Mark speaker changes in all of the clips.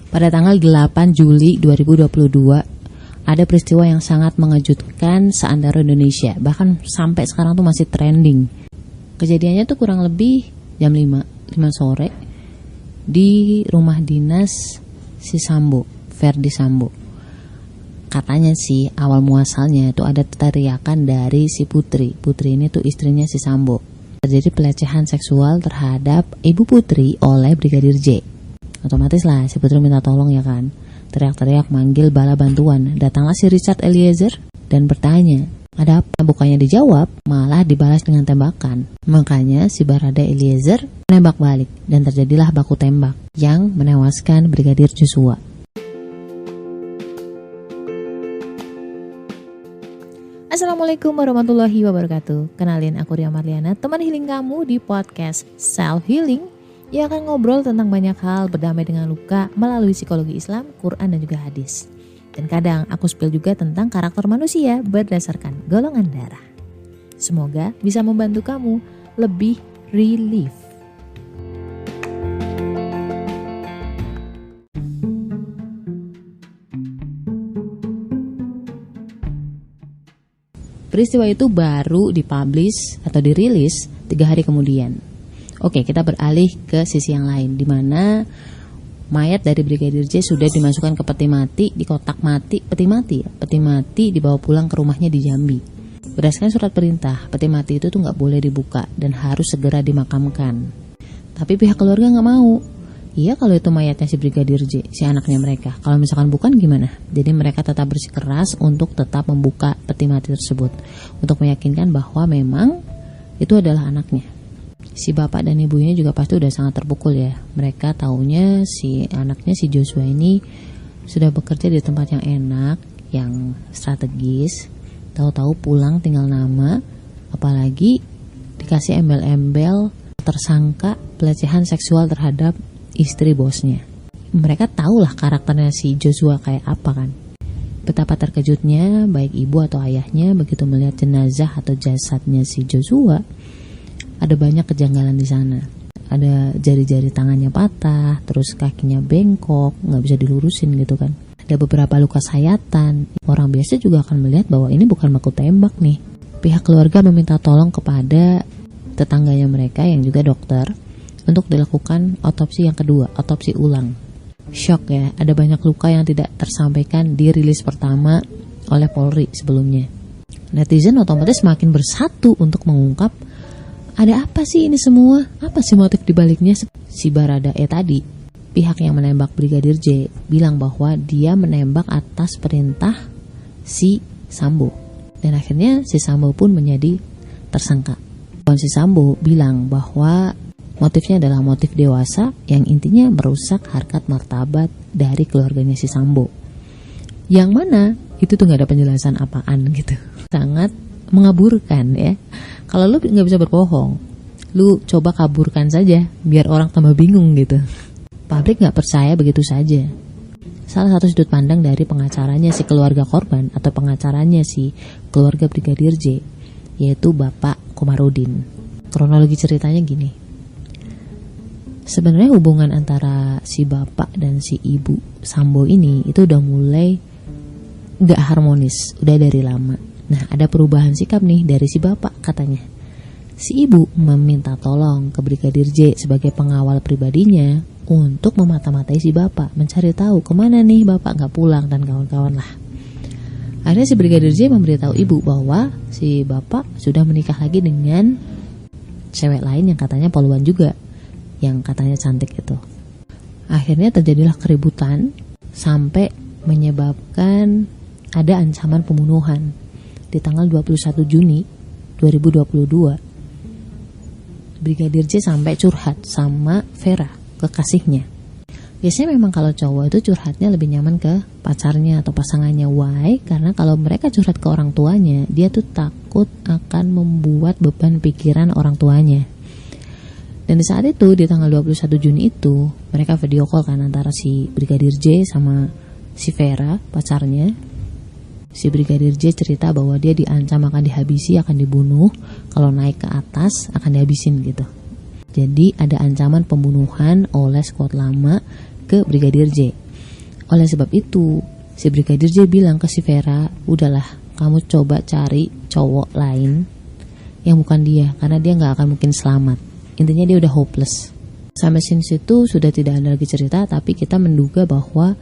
Speaker 1: Pada tanggal 8 Juli 2022 ada peristiwa yang sangat mengejutkan seantero Indonesia. Bahkan sampai sekarang tuh masih trending. Kejadiannya tuh kurang lebih jam 5 sore di rumah dinas si Sambo, Verdi Sambo. Katanya sih awal muasalnya itu ada teriakan dari si Putri. Putri ini tuh istrinya si Sambo. Terjadi pelecehan seksual terhadap Ibu Putri oleh Brigadir J. Otomatis lah si Putri minta tolong ya kan. Teriak-teriak manggil bala bantuan. Datanglah si Richard Eliezer dan bertanya, ada apa? Bukannya dijawab, malah dibalas dengan tembakan. Makanya si Barada Eliezer menembak balik dan terjadilah baku tembak yang menewaskan Brigadir Joshua. Assalamualaikum warahmatullahi wabarakatuh. Kenalin, aku Ria Marliana, teman healing kamu di podcast Self Healing yang akan ngobrol tentang banyak hal berdamai dengan luka melalui psikologi Islam, Quran dan juga hadis. Dan kadang aku spill juga tentang karakter manusia berdasarkan golongan darah. Semoga bisa membantu kamu lebih relief. Peristiwa itu baru dipublish atau dirilis 3 hari kemudian. Oke, kita beralih ke sisi yang lain, di mana mayat dari Brigadir J sudah dimasukkan ke peti mati, di kotak mati, peti mati dibawa pulang ke rumahnya di Jambi. Berdasarkan surat perintah, peti mati itu tuh nggak boleh dibuka dan harus segera dimakamkan. Tapi pihak keluarga nggak mau. Iya, kalau itu mayatnya si Brigadir J, si anaknya mereka. Kalau misalkan bukan gimana? Jadi mereka tetap bersikeras untuk tetap membuka peti mati tersebut untuk meyakinkan bahwa memang itu adalah anaknya. Si bapak dan ibunya juga pasti udah sangat terpukul ya. Mereka taunya si anaknya si Joshua ini sudah bekerja di tempat yang enak, yang strategis. Tahu-tahu pulang tinggal nama, apalagi dikasih embel-embel tersangka pelecehan seksual terhadap istri bosnya. Mereka tahulah karakternya si Joshua kayak apa kan. Betapa terkejutnya baik ibu atau ayahnya begitu melihat jenazah atau jasadnya si Joshua. Ada banyak kejanggalan di sana. Ada jari-jari tangannya patah, terus kakinya bengkok, nggak bisa dilurusin gitu kan. Ada beberapa luka sayatan. Orang biasa juga akan melihat bahwa ini bukan baku tembak nih. Pihak keluarga meminta tolong kepada tetangganya mereka yang juga dokter untuk dilakukan otopsi yang kedua, otopsi ulang. Shock ya, ada banyak luka yang tidak tersampaikan di rilis pertama oleh Polri sebelumnya. Netizen otomatis semakin bersatu untuk mengungkap ada apa sih ini semua? Apa sih motif dibaliknya? Si Barada tadi, pihak yang menembak Brigadir J, bilang bahwa dia menembak atas perintah si Sambo. Dan akhirnya si Sambo pun menjadi tersangka. Dan si Sambo bilang bahwa motifnya adalah motif dewasa yang intinya merusak harkat martabat dari keluarganya si Sambo. Yang mana itu tuh gak ada penjelasan apaan gitu. Sangat mengaburkan ya. Kalau lu gak bisa berbohong, lu coba kaburkan saja biar orang tambah bingung gitu. Publik gak percaya begitu saja. Salah satu sudut pandang dari pengacaranya si keluarga korban atau pengacaranya si keluarga Brigadir J, yaitu Bapak Komarudin. Kronologi ceritanya gini. Sebenarnya hubungan antara si bapak dan si ibu Sambo ini itu udah mulai gak harmonis, udah dari lama. Nah, ada perubahan sikap nih dari si bapak katanya. Si ibu meminta tolong ke Brigadir J sebagai pengawal pribadinya untuk memata-matai si bapak, mencari tahu kemana nih bapak gak pulang dan kawan-kawan lah. Akhirnya si Brigadir J memberitahu ibu bahwa si bapak sudah menikah lagi dengan cewek lain yang katanya poluan juga, yang katanya cantik itu. Akhirnya terjadilah keributan sampai menyebabkan ada ancaman pembunuhan di tanggal 21 Juni 2022. Brigadir J sampai curhat sama Vera, kekasihnya. Biasanya memang kalau cowok itu curhatnya lebih nyaman ke pacarnya atau pasangannya. Why? Karena kalau mereka curhat ke orang tuanya, dia tuh takut akan membuat beban pikiran orang tuanya. Dan di saat itu, di tanggal 21 Juni itu, mereka video call kan antara si Brigadir J sama si Vera, pacarnya. Si Brigadir J cerita bahwa dia diancam akan dihabisi, akan dibunuh. Kalau naik ke atas, akan dihabisin gitu. Jadi ada ancaman pembunuhan oleh skuad lama ke Brigadir J. Oleh sebab itu, si Brigadir J bilang ke si Vera, udahlah kamu coba cari cowok lain yang bukan dia, karena dia gak akan mungkin selamat. Intinya dia udah hopeless. Sampai sini situ sudah tidak ada lagi cerita, tapi kita menduga bahwa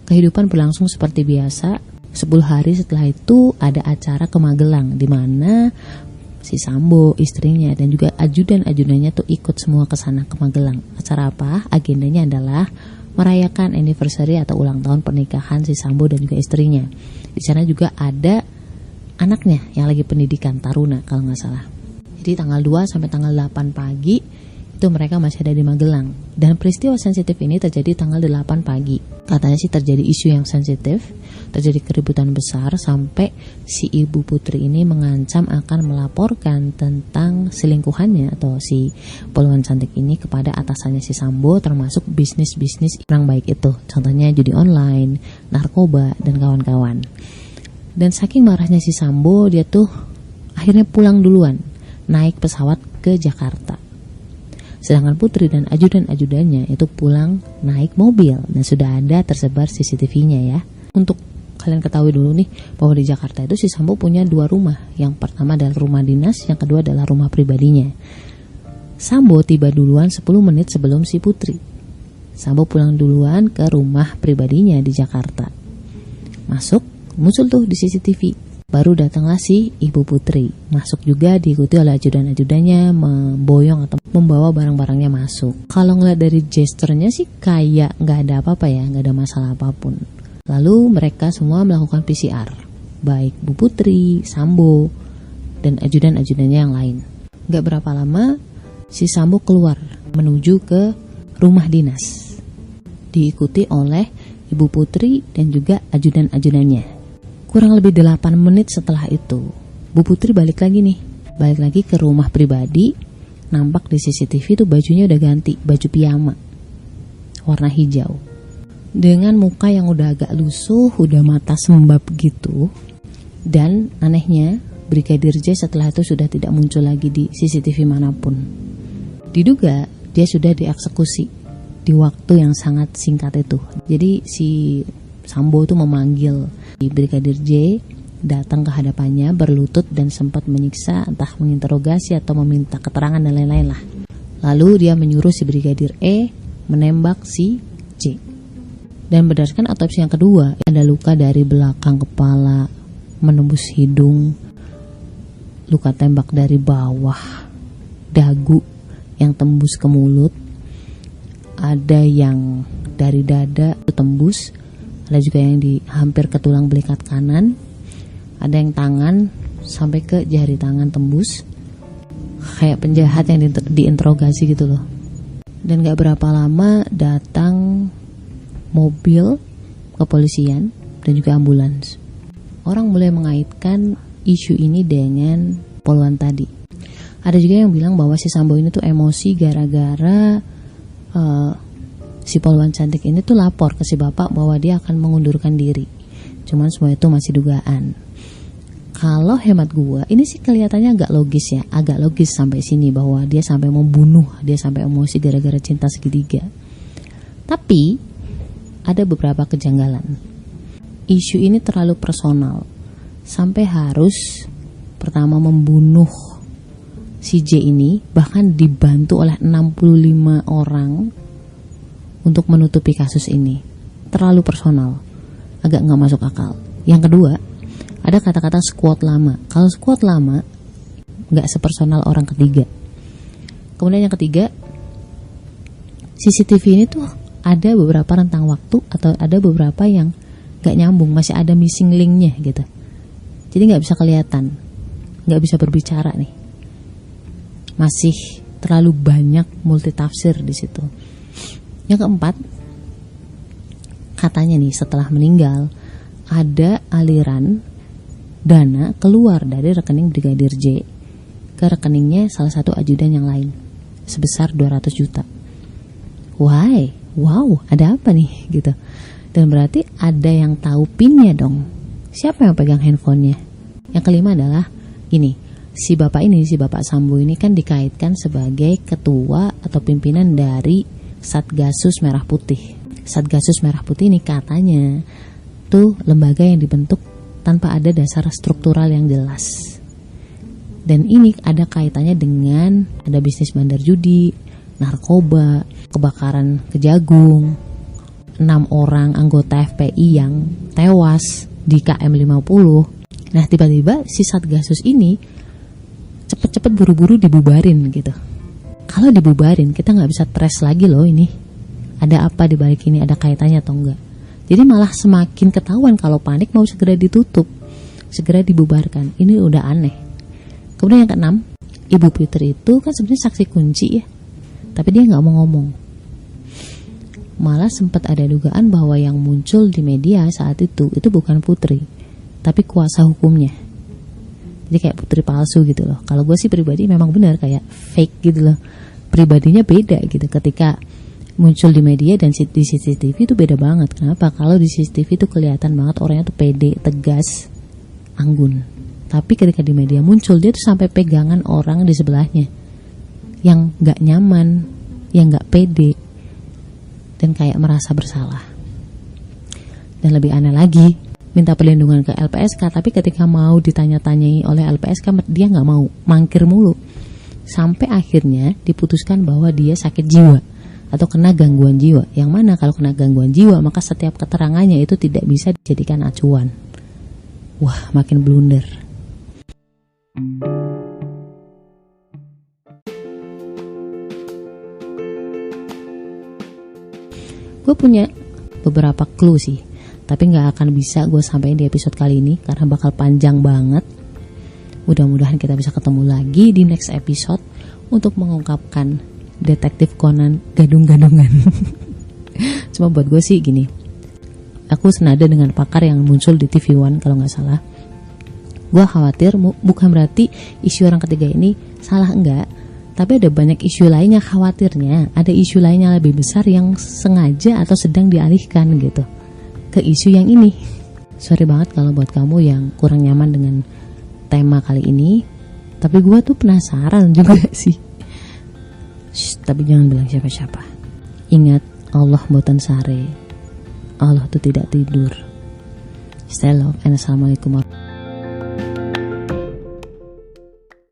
Speaker 1: kehidupan berlangsung seperti biasa. 10 hari setelah itu ada acara ke Magelang, di mana si Sambo, istrinya, dan juga ajudan-ajudannya tuh ikut semua ke sana ke Magelang. Acara apa? Agendanya adalah merayakan anniversary atau ulang tahun pernikahan si Sambo dan juga istrinya. Di sana juga ada anaknya yang lagi pendidikan taruna kalau nggak salah. Jadi tanggal 2 sampai tanggal 8 pagi itu mereka masih ada di Magelang. Dan peristiwa sensitif ini terjadi tanggal 8 pagi. Katanya sih terjadi isu yang sensitif, terjadi keributan besar sampai si Ibu Putri ini mengancam akan melaporkan tentang selingkuhannya atau si poluan cantik ini kepada atasannya si Sambo, termasuk bisnis-bisnis kurang baik itu. Contohnya judi online, narkoba, dan kawan-kawan. Dan saking marahnya si Sambo, dia tuh akhirnya pulang duluan, naik pesawat ke Jakarta. Sedangkan Putri dan ajudan-ajudannya itu pulang naik mobil. Dan sudah ada tersebar CCTV-nya ya. Untuk kalian ketahui dulu nih, bahwa di Jakarta itu si Sambo punya 2 rumah. Yang pertama adalah rumah dinas, yang kedua adalah rumah pribadinya. Sambo tiba duluan 10 menit sebelum si Putri. Sambo pulang duluan ke rumah pribadinya di Jakarta. Masuk, muncul tuh di CCTV. Baru datanglah si Ibu Putri. Masuk juga diikuti oleh ajudan-ajudannya, memboyong atau membawa barang-barangnya masuk. Kalau ngeliat dari gesturnya sih kayak gak ada apa-apa ya, gak ada masalah apapun. Lalu mereka semua melakukan PCR, baik Bu Putri, Sambo, dan ajudan-ajudannya yang lain. Gak berapa lama si Sambo keluar menuju ke rumah dinas, diikuti oleh Ibu Putri dan juga ajudan-ajudannya. Kurang lebih 8 menit setelah itu, Bu Putri balik lagi ke rumah pribadi. Nampak di CCTV itu bajunya udah ganti, baju piyama warna hijau, dengan muka yang udah agak lusuh, udah mata sembab gitu. Dan anehnya, Brigadir J setelah itu sudah tidak muncul lagi di CCTV manapun. Diduga dia sudah dieksekusi di waktu yang sangat singkat itu. Jadi si Sambo itu memanggil Brigadir J, datang ke hadapannya, berlutut dan sempat menyiksa, entah menginterogasi atau meminta keterangan dan lain-lain lah. Lalu dia menyuruh si Brigadir E menembak si J. Dan berdasarkan otopsi yang kedua, ada luka dari belakang kepala menembus hidung, luka tembak dari bawah dagu yang tembus ke mulut, ada yang dari dada itu tembus, ada juga yang di hampir ke tulang belikat kanan, ada yang tangan sampai ke jari tangan tembus, kayak penjahat yang diinterogasi gitu loh. Dan gak berapa lama datang mobil kepolisian dan juga ambulans. Orang mulai mengaitkan isu ini dengan poluan tadi. Ada juga yang bilang bahwa si Sambo ini tuh emosi gara-gara si poluan cantik ini tuh lapor ke si bapak bahwa dia akan mengundurkan diri. Cuman semua itu masih dugaan. Kalau hemat gua, ini sih kelihatannya agak logis ya, agak logis sampai sini bahwa dia sampai membunuh, dia sampai emosi gara-gara cinta segitiga. Tapi ada beberapa kejanggalan. Isu ini terlalu personal sampai harus pertama membunuh si J ini, bahkan dibantu oleh 65 orang untuk menutupi kasus ini. Terlalu personal, agak gak masuk akal. Yang kedua, ada kata-kata squad lama. Kalau squad lama gak sepersonal orang ketiga. Kemudian yang ketiga, CCTV ini tuh ada beberapa rentang waktu atau ada beberapa yang gak nyambung, masih ada missing linknya gitu. Jadi gak bisa kelihatan, gak bisa berbicara nih. Masih terlalu banyak multitafsir di situ. Yang keempat, katanya nih setelah meninggal ada aliran dana keluar dari rekening Brigadir J ke rekeningnya salah satu ajudan yang lain sebesar 200 juta. Why? Wow, ada apa nih gitu. Dan berarti ada yang tahu pinnya dong. Siapa yang pegang handphonenya? Yang kelima adalah gini, si bapak Sambo ini kan dikaitkan sebagai ketua atau pimpinan dari Satgasus Merah Putih. Satgasus Merah Putih ini katanya tuh lembaga yang dibentuk tanpa ada dasar struktural yang jelas. Dan ini ada kaitannya dengan ada bisnis bandar judi, narkoba, kebakaran Kejagung, 6 orang anggota FPI yang tewas di KM 50. Nah tiba-tiba si Satgasus ini cepet-cepet buru-buru dibubarin gitu. Kalau dibubarin kita nggak bisa trace lagi loh ini ada apa di balik ini, ada kaitannya atau enggak. Jadi malah semakin ketahuan kalau panik mau segera ditutup, segera dibubarkan. Ini udah aneh. Kemudian yang keenam, Ibu Putri itu kan sebenarnya saksi kunci ya, tapi dia nggak mau ngomong. Malah sempat ada dugaan bahwa yang muncul di media saat itu bukan Putri, tapi kuasa hukumnya. Jadi kayak putri palsu gitu loh. Kalau gue sih pribadi memang benar kayak fake gitu loh. Pribadinya beda gitu ketika muncul di media dan di CCTV itu beda banget. Kenapa? Kalau di CCTV itu kelihatan banget orangnya tuh pede, tegas, anggun. Tapi ketika di media muncul dia tuh sampai pegangan orang di sebelahnya yang gak nyaman, yang gak pede, dan kayak merasa bersalah. Dan lebih aneh lagi, minta perlindungan ke LPSK, tapi ketika mau ditanya-tanyai oleh LPSK dia gak mau, mangkir mulu. Sampai akhirnya diputuskan bahwa dia sakit jiwa atau kena gangguan jiwa. Yang mana kalau kena gangguan jiwa maka setiap keterangannya itu tidak bisa dijadikan acuan. Wah, makin blunder. Gue punya beberapa clue sih, tapi gak akan bisa gue sampaikan di episode kali ini karena bakal panjang banget. Mudah-mudahan kita bisa ketemu lagi di next episode untuk mengungkapkan Detektif Conan gadung-gadungan. Cuma buat gue sih gini, aku senada dengan pakar yang muncul di TV One kalau gak salah. Gue khawatir bukan berarti isu orang ketiga ini salah, enggak, tapi ada banyak isu lainnya. Khawatirnya ada isu lainnya lebih besar yang sengaja atau sedang dialihkan gitu ke isu yang ini. Sorry banget kalau buat kamu yang kurang nyaman dengan tema kali ini, tapi gue tuh penasaran juga sih. Tapi jangan bilang siapa-siapa. Ingat, Allah mboten sare, Allah tuh tidak tidur. Stay love and assalamualaikum warahmatullahi wabarakatuh.